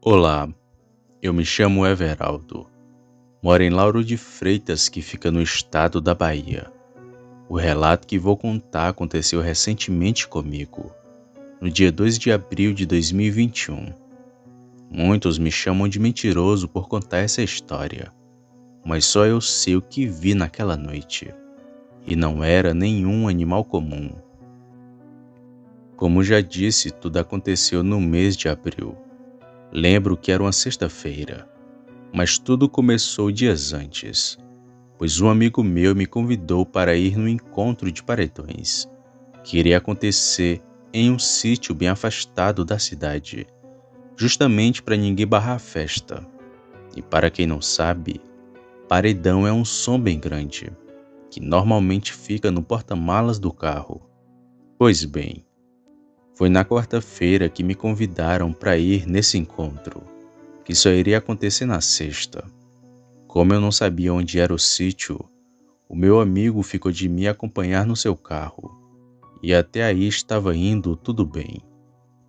Olá, eu me chamo Everaldo. Moro em Lauro de Freitas, que fica no estado da Bahia. O relato que vou contar aconteceu recentemente comigo, no dia 2 de abril de 2021. Muitos me chamam de mentiroso por contar essa história, mas só eu sei o que vi naquela noite. E não era nenhum animal comum. Como já disse, tudo aconteceu no mês de abril. Lembro que era uma sexta-feira. Mas tudo começou dias antes, pois um amigo meu me convidou para ir no encontro de paredões, que iria acontecer em um sítio bem afastado da cidade, justamente para ninguém barrar a festa. E para quem não sabe, paredão é um som bem grande, que normalmente fica no porta-malas do carro. Pois bem, foi na quarta-feira que me convidaram para ir nesse encontro, que só iria acontecer na sexta. Como eu não sabia onde era o sítio, o meu amigo ficou de me acompanhar no seu carro. E até aí estava indo tudo bem.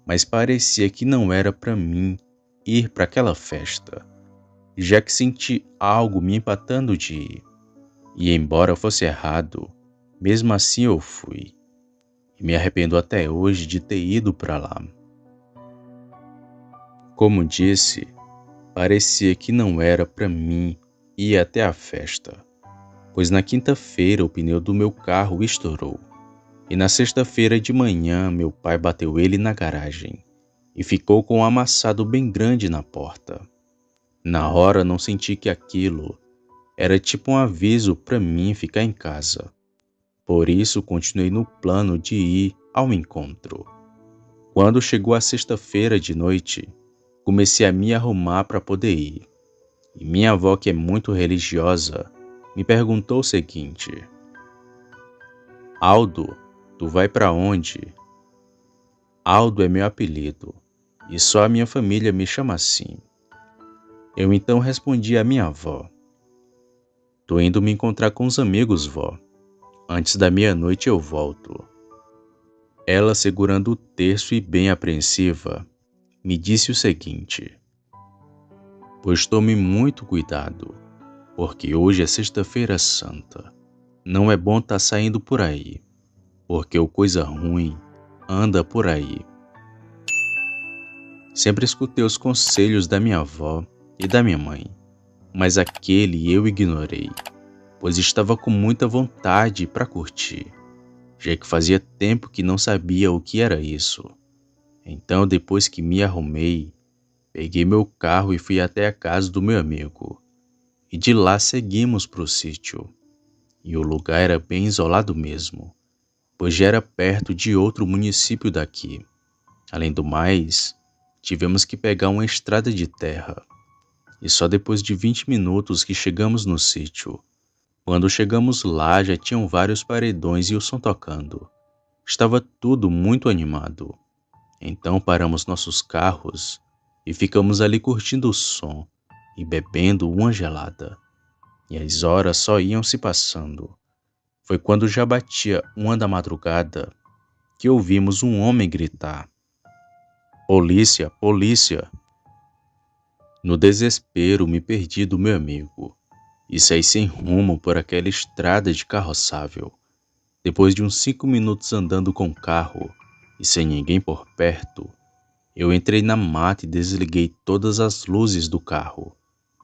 Mas parecia que não era para mim ir para aquela festa, já que senti algo me empatando de ir. E embora fosse errado, mesmo assim eu fui. E me arrependo até hoje de ter ido para lá. Como disse, parecia que não era para mim ir até a festa, pois na quinta-feira o pneu do meu carro estourou, e na sexta-feira de manhã meu pai bateu ele na garagem e ficou com um amassado bem grande na porta. Na hora não senti que aquilo era tipo um aviso para mim ficar em casa. Por isso continuei no plano de ir ao encontro. Quando chegou a sexta-feira de noite, comecei a me arrumar para poder ir. E minha avó, que é muito religiosa, me perguntou o seguinte: Aldo, tu vai para onde? Aldo é meu apelido, e só a minha família me chama assim. Eu então respondi à minha avó: Tô indo me encontrar com os amigos, vó. Antes da meia-noite eu volto. Ela, segurando o terço e bem apreensiva, me disse o seguinte: Pois tome muito cuidado, porque hoje é sexta-feira santa. Não é bom tá saindo por aí, porque o coisa ruim anda por aí. Sempre escutei os conselhos da minha avó e da minha mãe, mas aquele eu ignorei, pois estava com muita vontade para curtir, já que fazia tempo que não sabia o que era isso. Então, depois que me arrumei, peguei meu carro e fui até a casa do meu amigo, e de lá seguimos para o sítio. E o lugar era bem isolado mesmo, pois já era perto de outro município daqui. Além do mais, tivemos que pegar uma estrada de terra. E só depois de 20 minutos que chegamos no sítio. Quando chegamos lá, já tinham vários paredões e o som tocando. Estava tudo muito animado. Então paramos nossos carros e ficamos ali curtindo o som e bebendo uma gelada. E as horas só iam se passando. Foi quando já batia 1 da madrugada que ouvimos um homem gritar: Polícia, polícia! No desespero, me perdi do meu amigo e saí sem rumo por aquela estrada de carroçável. Depois de uns 5 minutos andando com o carro e sem ninguém por perto, eu entrei na mata e desliguei todas as luzes do carro,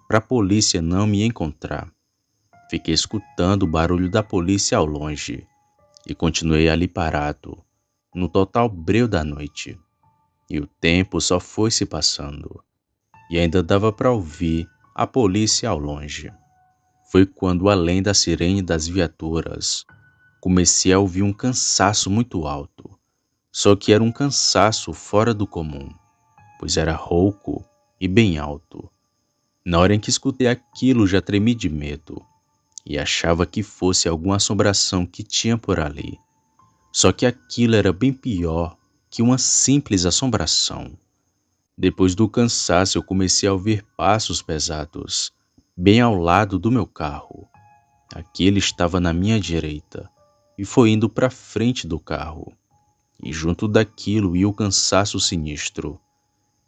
para a polícia não me encontrar. Fiquei escutando o barulho da polícia ao longe e continuei ali parado, no total breu da noite. E o tempo só foi se passando. E ainda dava para ouvir a polícia ao longe. Foi quando, além da sirene das viaturas, comecei a ouvir um cansaço muito alto. Só que era um cansaço fora do comum, pois era rouco e bem alto. Na hora em que escutei aquilo, já tremi de medo e achava que fosse alguma assombração que tinha por ali. Só que aquilo era bem pior que uma simples assombração. Depois do cansaço, eu comecei a ouvir passos pesados, bem ao lado do meu carro. Aquele estava na minha direita e foi indo para frente do carro. E junto daquilo ia o cansaço sinistro.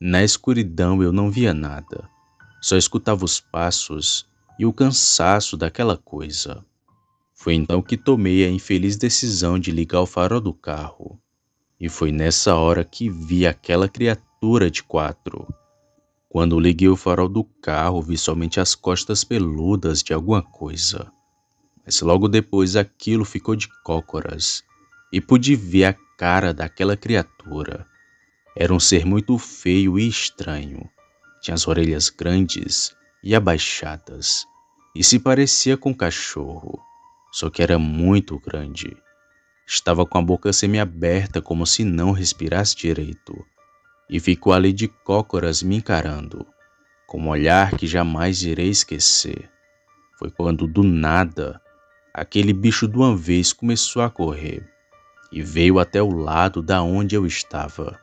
Na escuridão eu não via nada, só escutava os passos e o cansaço daquela coisa. Foi então que tomei a infeliz decisão de ligar o farol do carro. E foi nessa hora que vi aquela criatura de quatro. Quando liguei o farol do carro, vi somente as costas peludas de alguma coisa. Mas logo depois aquilo ficou de cócoras e pude ver a cara daquela criatura. Era um ser muito feio e estranho. Tinha as orelhas grandes e abaixadas e se parecia com um cachorro, só que era muito grande. Estava com a boca semiaberta como se não respirasse direito e ficou ali de cócoras me encarando, com um olhar que jamais irei esquecer. Foi quando, do nada, aquele bicho de uma vez começou a correr e veio até o lado da onde eu estava.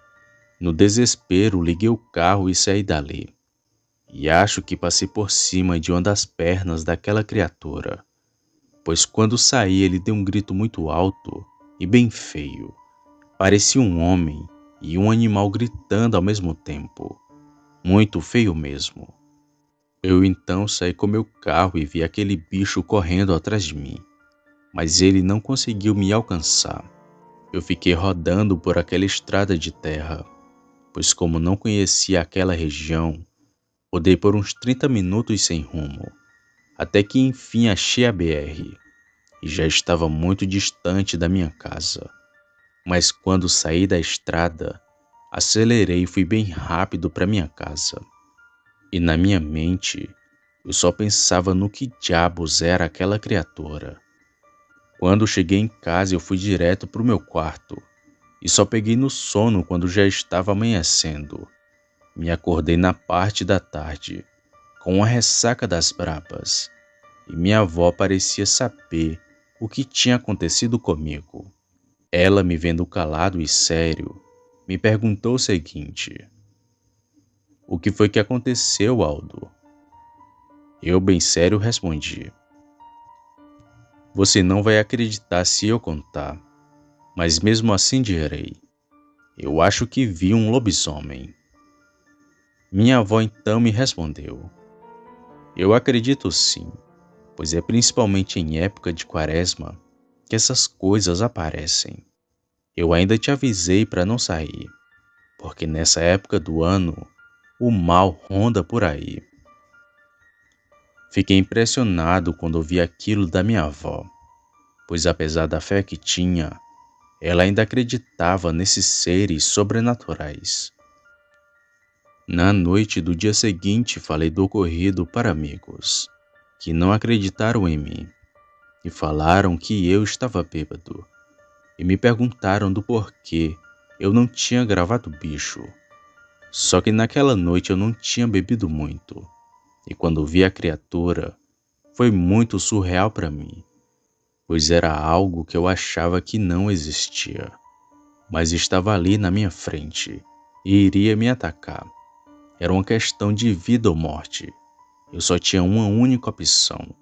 No desespero, liguei o carro e saí dali. E acho que passei por cima de uma das pernas daquela criatura, pois quando saí ele deu um grito muito alto e bem feio. Parecia um homem e um animal gritando ao mesmo tempo. Muito feio mesmo. Eu então saí com meu carro e vi aquele bicho correndo atrás de mim, mas ele não conseguiu me alcançar. Eu fiquei rodando por aquela estrada de terra, pois como não conhecia aquela região, rodei por uns 30 minutos sem rumo, até que enfim achei a BR, e já estava muito distante da minha casa. Mas quando saí da estrada, acelerei e fui bem rápido para minha casa. E na minha mente, eu só pensava no que diabos era aquela criatura. Quando cheguei em casa, eu fui direto para o meu quarto e só peguei no sono quando já estava amanhecendo. Me acordei na parte da tarde, com uma ressaca das brabas, e minha avó parecia saber o que tinha acontecido comigo. Ela, me vendo calado e sério, me perguntou o seguinte: "O que foi que aconteceu, Aldo?" Eu, bem sério, respondi: "Você não vai acreditar se eu contar, mas mesmo assim direi. Eu acho que vi um lobisomem." Minha avó então me respondeu: "Eu acredito sim, pois é principalmente em época de quaresma que essas coisas aparecem. Eu ainda te avisei para não sair, porque nessa época do ano o mal ronda por aí." Fiquei impressionado quando ouvi aquilo da minha avó, pois apesar da fé que tinha, ela ainda acreditava nesses seres sobrenaturais. Na noite do dia seguinte, falei do ocorrido para amigos, que não acreditaram em mim, e falaram que eu estava bêbado, e me perguntaram do porquê eu não tinha gravado o bicho. Só que naquela noite eu não tinha bebido muito, e quando vi a criatura, foi muito surreal para mim, pois era algo que eu achava que não existia, mas estava ali na minha frente e iria me atacar. Era uma questão de vida ou morte. Eu só tinha uma única opção,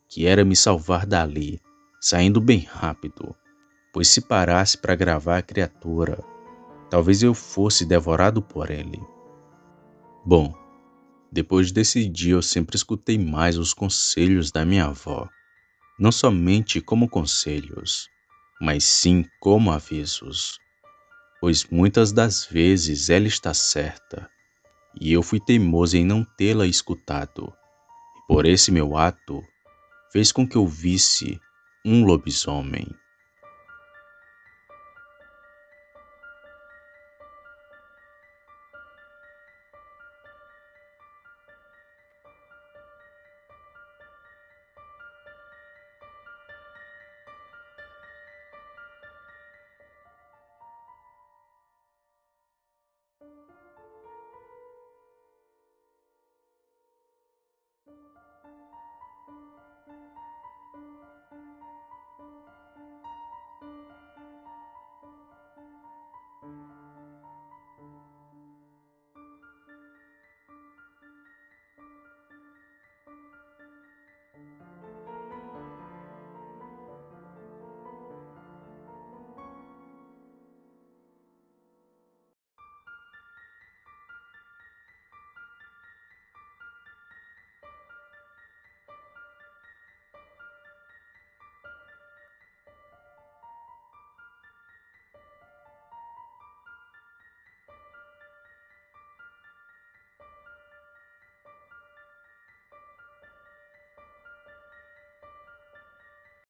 que era me salvar dali, saindo bem rápido, pois se parasse para gravar a criatura, talvez eu fosse devorado por ele. Bom, depois desse dia eu sempre escutei mais os conselhos da minha avó, não somente como conselhos, mas sim como avisos, pois muitas das vezes ela está certa, e eu fui teimoso em não tê-la escutado, e por esse meu ato fez com que eu visse um lobisomem.